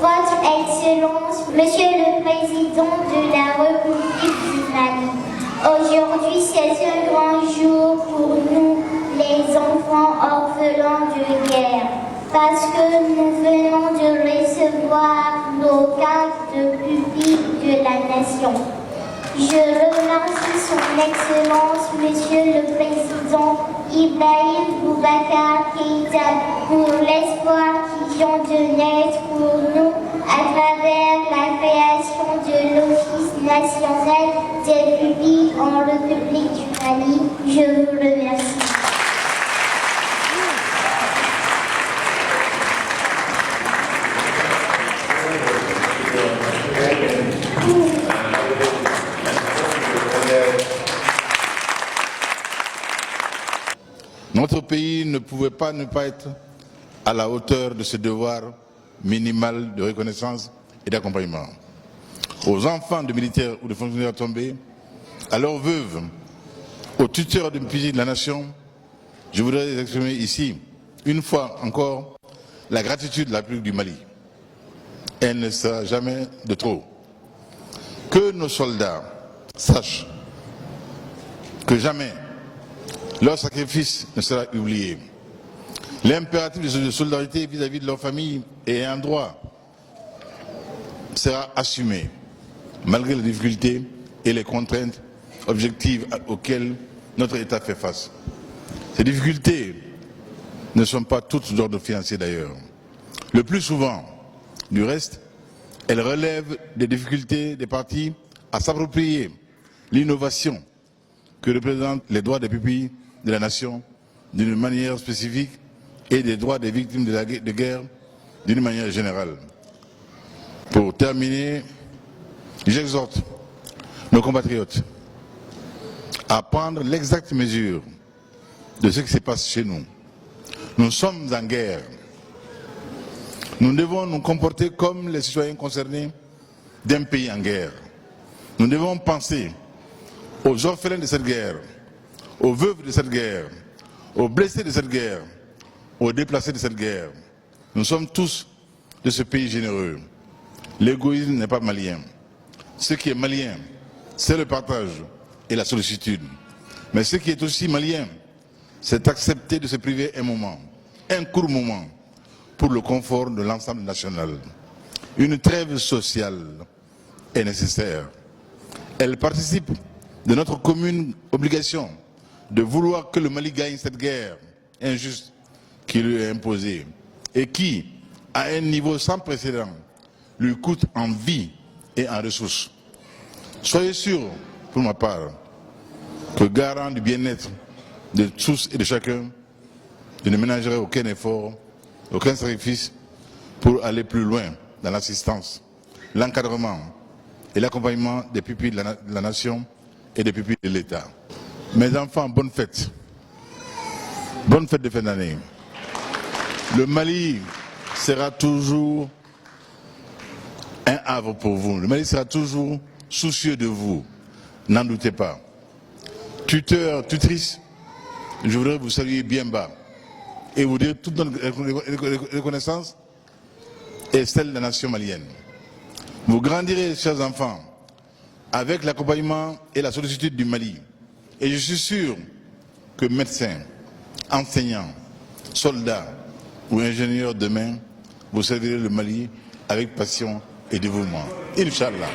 Votre Excellence, Monsieur le Président de la République du Mali, aujourd'hui c'est un grand jour pour nous, les enfants orphelins de guerre, parce que nous venons de recevoir nos cartes de pupille de la nation. Je remercie son Excellence, Monsieur le Président Ibrahim Boubacar Keïta, pour l'espoir qui vient de naître pour nous à travers la création de l'Office national des pupilles en République du Mali. Je vous remercie. Notre pays ne pouvait pas ne pas être à la hauteur de ce devoir minimal de reconnaissance et d'accompagnement. Aux enfants de militaires ou de fonctionnaires tombés, à leurs veuves, aux tuteurs de pupilles de la nation, je voudrais exprimer ici, une fois encore, la gratitude de la République du Mali. Elle ne sera jamais de trop. Que nos soldats sachent que jamais leur sacrifice ne sera oublié. L'impératif de solidarité vis-à-vis de leur famille et un droit sera assumé, malgré les difficultés et les contraintes objectives auxquelles notre État fait face. Ces difficultés ne sont pas toutes d'ordre financier d'ailleurs. Le plus souvent, du reste, elles relèvent des difficultés des partis à s'approprier l'innovation que représentent les droits des pupilles de la nation d'une manière spécifique et des droits des victimes de guerre d'une manière générale. Pour terminer, j'exhorte nos compatriotes à prendre l'exacte mesure de ce qui se passe chez nous. Nous sommes en guerre. Nous devons nous comporter comme les citoyens concernés d'un pays en guerre. Nous devons penser aux orphelins de cette guerre, aux veuves de cette guerre, aux blessés de cette guerre, aux déplacés de cette guerre. Nous sommes tous de ce pays généreux. L'égoïsme n'est pas malien. Ce qui est malien, c'est le partage et la sollicitude. Mais ce qui est aussi malien, c'est accepter de se priver un moment, un court moment, pour le confort de l'ensemble national. Une trêve sociale est nécessaire. Elle participe de notre commune obligation de vouloir que le Mali gagne cette guerre injuste qui lui est imposée et qui, à un niveau sans précédent, lui coûte en vie et en ressources. Soyez sûrs, pour ma part, que garant du bien-être de tous et de chacun, je ne ménagerai aucun effort, aucun sacrifice pour aller plus loin dans l'assistance, l'encadrement et l'accompagnement des pupilles de la nation et des pupilles de l'État. Mes enfants, bonne fête. Bonne fête de fin d'année. Le Mali sera toujours un havre pour vous. Le Mali sera toujours soucieux de vous. N'en doutez pas. Tuteurs, tutrices, je voudrais vous saluer bien bas et vous dire toute notre reconnaissance et celle de la nation malienne. Vous grandirez, chers enfants, avec l'accompagnement et la sollicitude du Mali. Et je suis sûr que médecins, enseignants, soldats ou ingénieurs demain, vous servirez le Mali avec passion et dévouement. Inch'Allah.